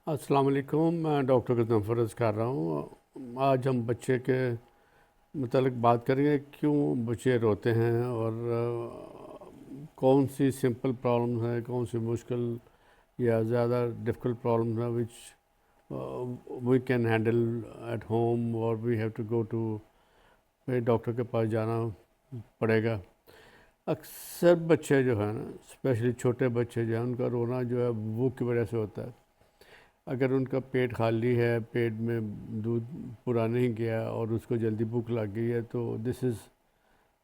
السلام علیکم، میں ڈاکٹر غضنفر عرض کر رہا ہوں۔ آج ہم بچے کے متعلق بات کریں گے، کیوں بچے روتے ہیں اور کون سی سمپل پرابلم ہے، کون سی مشکل یا زیادہ ڈفیکلٹ پرابلم ہے which we can handle at home اور we have to go to doctor کے پاس جانا پڑے گا۔ اکثر بچے جو ہیں نا، اسپیشلی چھوٹے بچے جو ہیں، ان کا رونا جو ہے بھوک کی وجہ سے ہوتا ہے۔ اگر ان کا پیٹ خالی ہے، پیٹ میں دودھ پورا نہیں گیا اور اس کو جلدی بھوک لگ گئی ہے، تو this is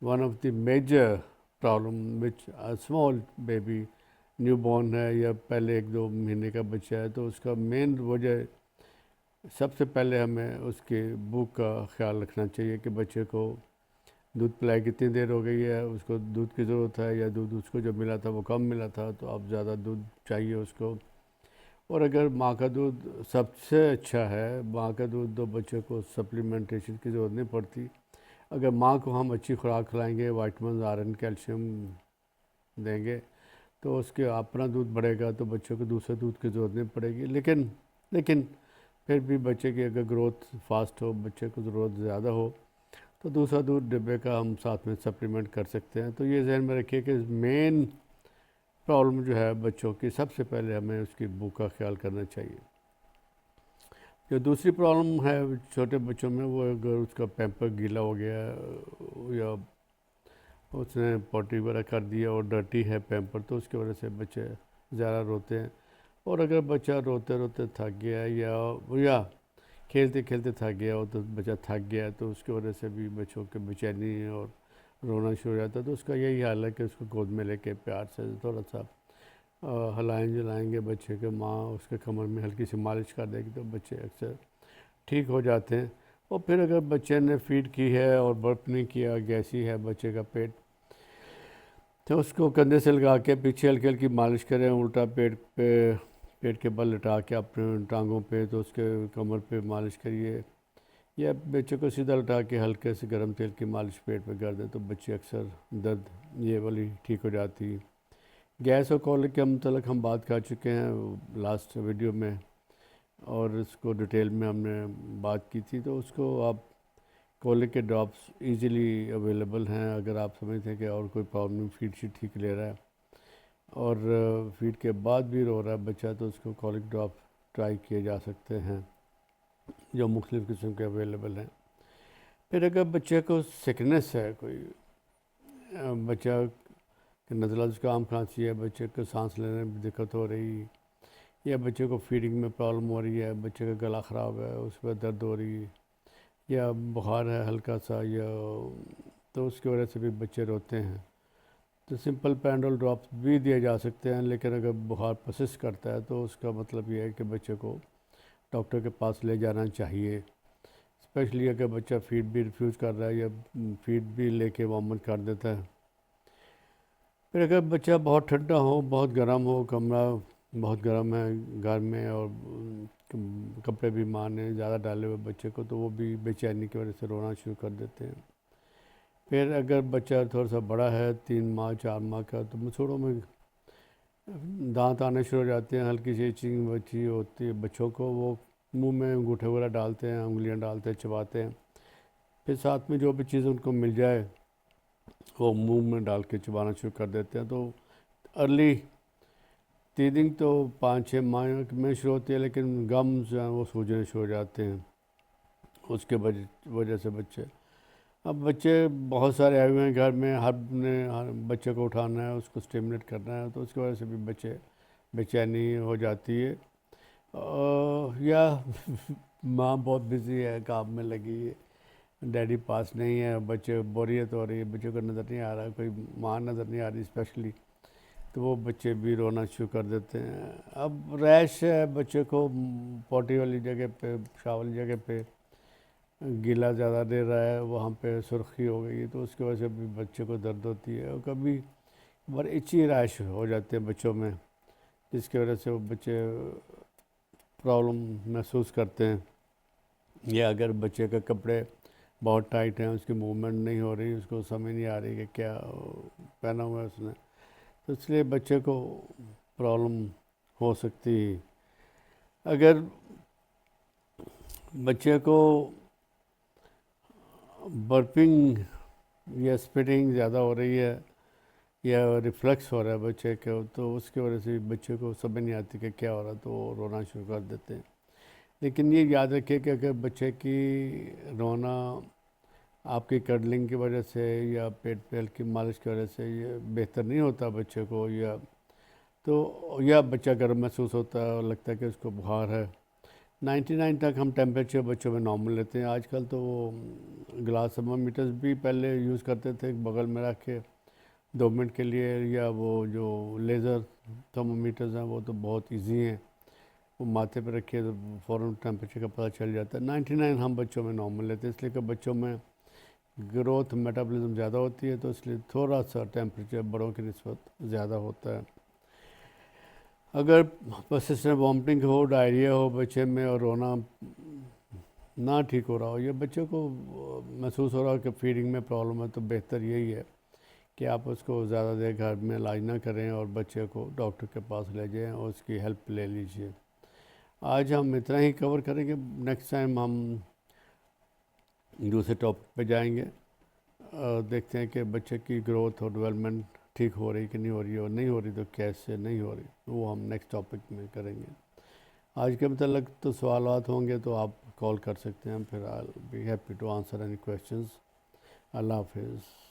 one of the major problem which small baby new born ہے یا پہلے 1-2 مہینے کا بچہ ہے، تو اس کا مین وجہ سب سے پہلے ہمیں اس کے بھوک کا خیال رکھنا چاہیے کہ بچے کو دودھ پلائی کتنی دیر ہو گئی ہے، اس کو دودھ کی ضرورت ہے یا دودھ اس کو جو ملا تھا وہ کم ملا تھا، تو اب زیادہ دودھ چاہیے اس کو۔ اور اگر ماں کا دودھ سب سے اچھا ہے، ماں کا دودھ تو بچے کو سپلیمنٹیشن کی ضرورت نہیں پڑتی۔ اگر ماں کو ہم اچھی خوراک کھلائیں گے، وائٹامنز، آئرن، کیلشیم دیں گے، تو اس کے اپنا دودھ بڑھے گا، تو بچے کو دوسرے دودھ کی ضرورت نہیں پڑے گی۔ لیکن پھر بھی بچے کی اگر گروتھ فاسٹ ہو، بچے کو ضرورت زیادہ ہو، تو دوسرا دودھ ڈبے کا ہم ساتھ میں سپلیمنٹ کر سکتے ہیں۔ تو یہ ذہن میں رکھیے کہ مین پرابلم جو ہے بچوں کی، سب سے پہلے ہمیں اس کی بھوک کا خیال کرنا چاہیے۔ جو دوسری پرابلم ہے چھوٹے بچوں میں، وہ اگر اس کا پیمپر گیلا ہو گیا یا اس نے پوٹی وغیرہ کر دیا اور ڈرٹی ہے پیمپر، تو اس کی وجہ سے بچے زیادہ روتے ہیں۔ اور اگر بچہ روتے روتے تھک گیا یا کھیلتے کھیلتے تھک گیا ہو، تو بچہ تھک گیا، تو اس کی وجہ سے بھی بچوں کے بے چینی اور رونا شروع ہو جاتا ہے۔ تو اس کا یہی حال ہے کہ اس کو گود میں لے کے پیار سے تھوڑا سا ہلائیں جلائیں گے بچے کے، ماں اس کے کمر میں ہلکی سی مالش کر دے گی، تو بچے اکثر ٹھیک ہو جاتے ہیں۔ اور پھر اگر بچے نے فیڈ کی ہے اور برپ نہیں کیا، گیسی ہے بچے کا پیٹ، تو اس کو کندھے سے لگا کے پیچھے ہلکی ہلکی مالش کریں، الٹا پیٹ کے بل لٹا کے اپنے ٹانگوں پہ، تو اس کے کمر پہ مالش کریے، یا بچے کو سیدھا لٹا کے ہلکے سے گرم تیل کی مالش پیٹ پہ کر دیں، تو بچے اکثر درد یہ والی ٹھیک ہو جاتی ہے۔ گیس اور کولک کے متعلق ہم بات کر چکے ہیں لاسٹ ویڈیو میں، اور اس کو ڈیٹیل میں ہم نے بات کی تھی۔ تو اس کو آپ کولک کے ڈراپس ایزیلی اویلیبل ہیں، اگر آپ سمجھتے ہیں کہ اور کوئی پرابلم فیڈ سے ٹھیک لے رہا ہے اور فیڈ کے بعد بھی رو رہا ہے بچہ، تو اس کو کولک ڈراپ ٹرائی کیے جا سکتے ہیں، جو مختلف قسم کے اویلیبل ہیں۔ پھر اگر بچے کو سکنس ہے، کوئی بچہ کہ نزلہ زکام کھانسی ہے، بچے کو سانس لینے میں دقت ہو رہی، یا بچے کو فیڈنگ میں پرابلم ہو رہی ہے، بچے کا گلا خراب ہے، اس پہ درد ہو رہی ہے، یا بخار ہے ہلکا سا، تو اس کی وجہ سے بھی بچے روتے ہیں، تو سمپل پینڈول ڈراپس بھی دیے جا سکتے ہیں۔ لیکن اگر بخار پرسسٹ کرتا ہے، تو اس کا مطلب یہ ہے کہ بچے کو ڈاکٹر کے پاس لے جانا چاہیے، اسپیشلی اگر بچہ فیڈ بھی ریفیوز کر رہا ہے یا فیڈ بھی لے کے وامٹ کر دیتا ہے۔ پھر اگر بچہ بہت ٹھنڈا ہو، بہت گرم ہو، کمرہ بہت گرم ہے گھر میں، اور کپڑے بھی ماں نے زیادہ ڈالے ہوئے بچے کو، تو وہ بھی بے چینی کی وجہ سے رونا شروع کر دیتے ہیں۔ پھر اگر بچہ تھوڑا سا بڑا ہے، 3 ماہ 4 ماہ کا، تو مسوڑوں میں دانت آنے شروع ہو جاتے ہیں، ہلکی سی ایچنگ بچی ہوتی ہے بچوں کو، وہ منہ میں انگوٹھے وغیرہ ڈالتے ہیں، انگلیاں ڈالتے ہیں، چباتے ہیں، پھر ساتھ میں جو بھی چیز ان کو مل جائے وہ منہ میں ڈال کے چبانا شروع کر دیتے ہیں۔ تو ارلی ٹیدنگ تو 5-6 ماہ میں شروع ہوتی ہے، لیکن گمز جو ہیں وہ سوجنے شروع ہو جاتے ہیں اس کے وجہ سے بچے۔ اب بچے بہت سارے آئے ہوئے ہیں گھر میں، ہر بچے کو اٹھانا ہے، اس کو اسٹیمولیٹ کرنا ہے، تو اس کی وجہ سے بھی بچے بے چینی ہو جاتی ہے، یا ماں بہت بزی ہے، کام میں لگی ہے، ڈیڈی پاس نہیں ہے، بچے بوریت ہو رہی ہے، بچے کو نظر نہیں آ رہا، کوئی ماں نظر نہیں آ رہی اسپیشلی، تو وہ بچے بھی رونا شروع کر دیتے ہیں۔ اب ریش ہے بچے کو، پوٹی والی جگہ پہ، پیشاب والی جگہ پہ گیلا زیادہ دے رہا ہے، وہاں پہ سرخی ہو گئی، تو اس کی وجہ سے بھی بچے کو درد ہوتی ہے، اور کبھی ایچی ریش ہو جاتے ہیں بچوں میں، جس کی وجہ سے وہ بچے پرابلم محسوس کرتے ہیں۔ یا اگر بچے کے کپڑے بہت ٹائٹ ہیں، اس کی موومنٹ نہیں ہو رہی، اس کو سمجھ نہیں آ رہی کہ کیا پہنا ہوا ہے اس نے، تو اس لیے بچے کو پرابلم ہو سکتی ہے۔ اگر بچے کو برپنگ یا اسپٹنگ زیادہ ہو رہی ہے یا ریفلیکس ہو رہا ہے بچے کو، تو اس کی وجہ سے بچے کو سمجھ نہیں آتی کہ کیا ہو رہا ہے، تو وہ رونا شروع کر دیتے ہیں۔ لیکن یہ یاد رکھیے کہ اگر بچے کی رونا آپ کی کڈلنگ کی وجہ سے یا پیٹ پہ ہلکی مالش کی وجہ سے یہ بہتر نہیں ہوتا بچے کو، یا بچہ گرم محسوس ہوتا ہے اور لگتا ہے کہ اس کو بخار ہے، 99 تک ہم ٹیمپریچر بچوں میں نارمل لیتے ہیں۔ آج کل تو وہ گلاس تھرمومیٹرز بھی پہلے یوز کرتے تھے بغل میں رکھ کے 2 منٹ کے لیے، یا وہ جو لیزر تھرمومیٹرز ہیں وہ تو بہت ایزی ہیں، وہ ماتھے پہ رکھیے تو فوراً ٹیمپریچر کا پتہ چل جاتا ہے۔ 99 ہم بچوں میں نارمل لیتے ہیں، اس لیے کہ بچوں میں گروتھ میٹابولزم زیادہ ہوتی ہے، تو اس لیے تھوڑا سا ٹیمپریچر بڑوں کی نسبت زیادہ ہوتا ہے۔ اگر پرسسٹنٹ وامٹنگ ہو، ڈائریا ہو بچے میں، اور رونا نہ ٹھیک ہو رہا ہو، یا بچے کو محسوس ہو رہا ہو کہ فیڈنگ میں پرابلم ہے، تو بہتر یہی ہے کہ آپ اس کو زیادہ دیر گھر میں علاج نہ کریں اور بچے کو ڈاکٹر کے پاس لے جائیں اور اس کی ہیلپ لے لیجیے۔ آج ہم اتنا ہی کور کریں گے، نیکسٹ ٹائم ہم دوسرے ٹاپک پہ جائیں گے، دیکھتے ہیں کہ بچے کی گروتھ اور ڈیولپمنٹ ٹھیک ہو رہی کہ نہیں ہو رہی، اور نہیں ہو رہی تو کیسے نہیں ہو رہی، وہ ہم نیکسٹ ٹاپک میں کریں گے۔ آج کے متعلق تو سوالات ہوں گے تو آپ کال کر سکتے ہیں، پھر I'll be happy to answer any questions۔ اللہ حافظ۔